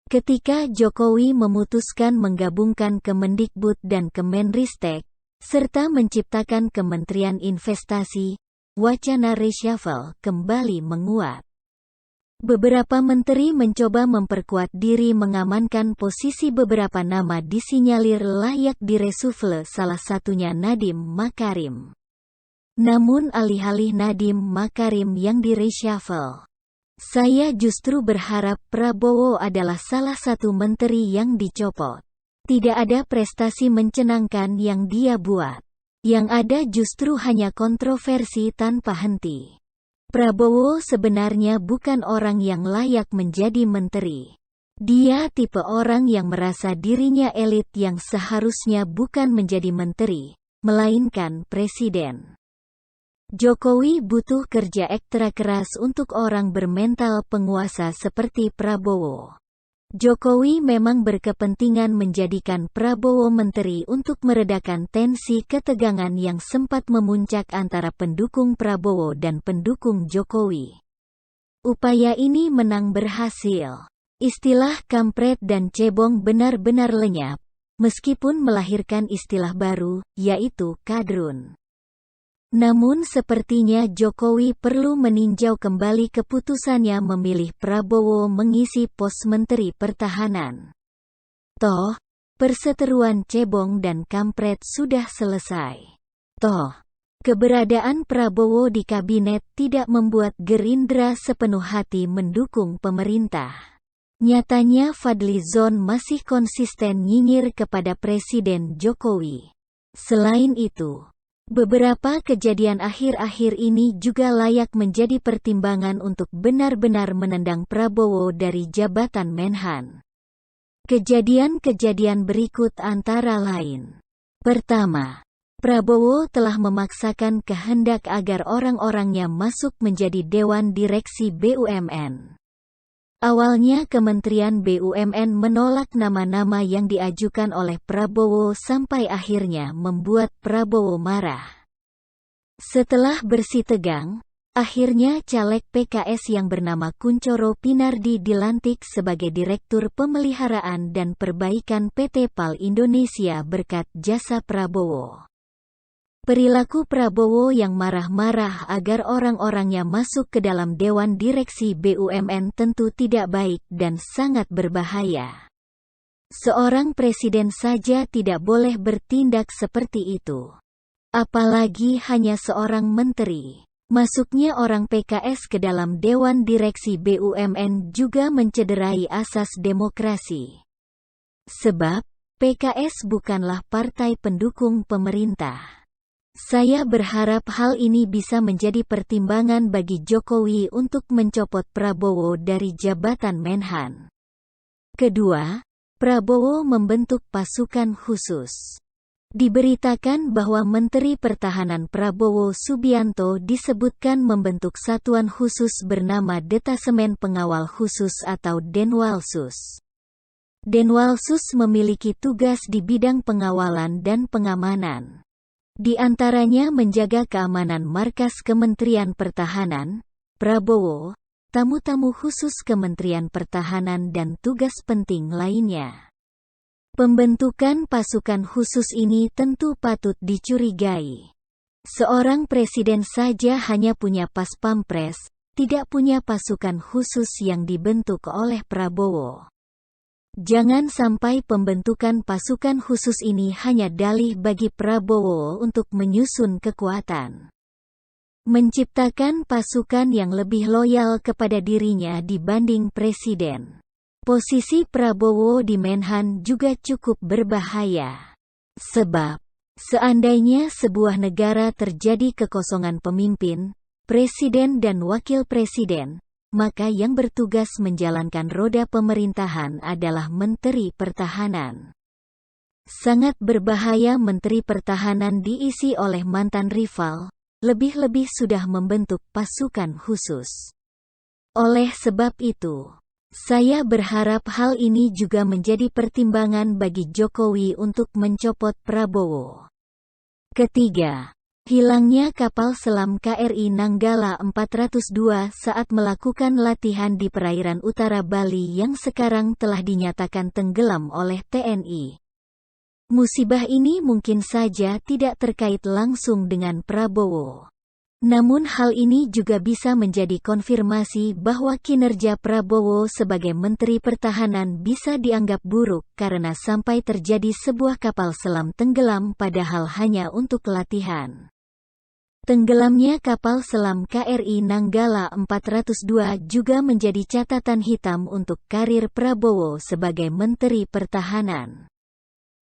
Ketika Jokowi memutuskan menggabungkan Kemendikbud dan Kemenristek, serta menciptakan Kementerian Investasi, wacana reshuffle kembali menguat. Beberapa menteri mencoba memperkuat diri mengamankan posisi. Beberapa nama disinyalir layak direshuffle, salah satunya Nadiem Makarim. Namun alih-alih Nadiem Makarim yang direshuffle, saya justru berharap Prabowo adalah salah satu menteri yang dicopot. Tidak ada prestasi mencenangkan yang dia buat. Yang ada justru hanya kontroversi tanpa henti. Prabowo sebenarnya bukan orang yang layak menjadi menteri. Dia tipe orang yang merasa dirinya elit yang seharusnya bukan menjadi menteri, melainkan presiden. Jokowi butuh kerja ekstra keras untuk orang bermental penguasa seperti Prabowo. Jokowi memang berkepentingan menjadikan Prabowo menteri untuk meredakan tensi ketegangan yang sempat memuncak antara pendukung Prabowo dan pendukung Jokowi. Upaya ini menang berhasil. Istilah kampret dan cebong benar-benar lenyap, meskipun melahirkan istilah baru, yaitu kadrun. Namun sepertinya Jokowi perlu meninjau kembali keputusannya memilih Prabowo mengisi pos Menteri Pertahanan. Toh, perseteruan cebong dan kampret sudah selesai. Toh, keberadaan Prabowo di kabinet tidak membuat Gerindra sepenuh hati mendukung pemerintah. Nyatanya Fadlizon masih konsisten nyinyir kepada Presiden Jokowi. Selain itu, beberapa kejadian akhir-akhir ini juga layak menjadi pertimbangan untuk benar-benar menendang Prabowo dari jabatan Menhan. Kejadian-kejadian berikut antara lain. Pertama, Prabowo telah memaksakan kehendak agar orang-orangnya masuk menjadi Dewan Direksi BUMN. Awalnya Kementerian BUMN menolak nama-nama yang diajukan oleh Prabowo sampai akhirnya membuat Prabowo marah. Setelah bersih tegang, akhirnya caleg PKS yang bernama Kuncoro Pinardi dilantik sebagai Direktur Pemeliharaan dan Perbaikan PT PAL Indonesia berkat jasa Prabowo. Perilaku Prabowo yang marah-marah agar orang-orangnya masuk ke dalam Dewan Direksi BUMN tentu tidak baik dan sangat berbahaya. Seorang presiden saja tidak boleh bertindak seperti itu. Apalagi hanya seorang menteri. Masuknya orang PKS ke dalam Dewan Direksi BUMN juga mencederai asas demokrasi. Sebab, PKS bukanlah partai pendukung pemerintah. Saya berharap hal ini bisa menjadi pertimbangan bagi Jokowi untuk mencopot Prabowo dari jabatan Menhan. Kedua, Prabowo membentuk pasukan khusus. Diberitakan bahwa Menteri Pertahanan Prabowo Subianto disebutkan membentuk satuan khusus bernama Detasemen Pengawal Khusus atau Denwalsus. Denwalsus memiliki tugas di bidang pengawalan dan pengamanan. Di antaranya menjaga keamanan markas Kementerian Pertahanan, Prabowo, tamu-tamu khusus Kementerian Pertahanan dan tugas penting lainnya. Pembentukan pasukan khusus ini tentu patut dicurigai. Seorang presiden saja hanya punya pas pampres, tidak punya pasukan khusus yang dibentuk oleh Prabowo. Jangan sampai pembentukan pasukan khusus ini hanya dalih bagi Prabowo untuk menyusun kekuatan. Menciptakan pasukan yang lebih loyal kepada dirinya dibanding presiden. Posisi Prabowo di Menhan juga cukup berbahaya. Sebab, seandainya sebuah negara terjadi kekosongan pemimpin, presiden dan wakil presiden, maka yang bertugas menjalankan roda pemerintahan adalah Menteri Pertahanan. Sangat berbahaya Menteri Pertahanan diisi oleh mantan rival, lebih-lebih sudah membentuk pasukan khusus. Oleh sebab itu, saya berharap hal ini juga menjadi pertimbangan bagi Jokowi untuk mencopot Prabowo. Ketiga, Hilangnya kapal selam KRI Nanggala 402 saat melakukan latihan di perairan utara Bali yang sekarang telah dinyatakan tenggelam oleh TNI. Musibah ini mungkin saja tidak terkait langsung dengan Prabowo. Namun hal ini juga bisa menjadi konfirmasi bahwa kinerja Prabowo sebagai Menteri Pertahanan bisa dianggap buruk karena sampai terjadi sebuah kapal selam tenggelam padahal hanya untuk latihan. Tenggelamnya kapal selam KRI Nanggala 402 juga menjadi catatan hitam untuk karir Prabowo sebagai Menteri Pertahanan.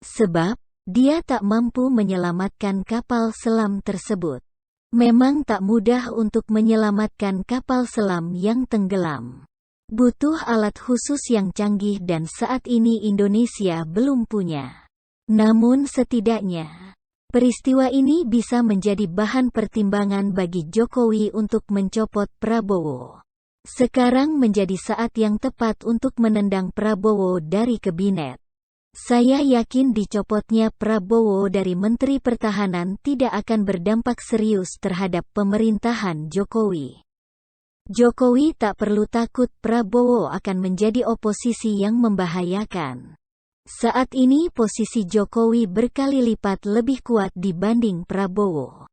Sebab, dia tak mampu menyelamatkan kapal selam tersebut. Memang tak mudah untuk menyelamatkan kapal selam yang tenggelam. Butuh alat khusus yang canggih dan saat ini Indonesia belum punya. Namun setidaknya, peristiwa ini bisa menjadi bahan pertimbangan bagi Jokowi untuk mencopot Prabowo. Sekarang menjadi saat yang tepat untuk menendang Prabowo dari kabinet. Saya yakin dicopotnya Prabowo dari Menteri Pertahanan tidak akan berdampak serius terhadap pemerintahan Jokowi. Jokowi tak perlu takut Prabowo akan menjadi oposisi yang membahayakan. Saat ini posisi Jokowi berkali lipat lebih kuat dibanding Prabowo.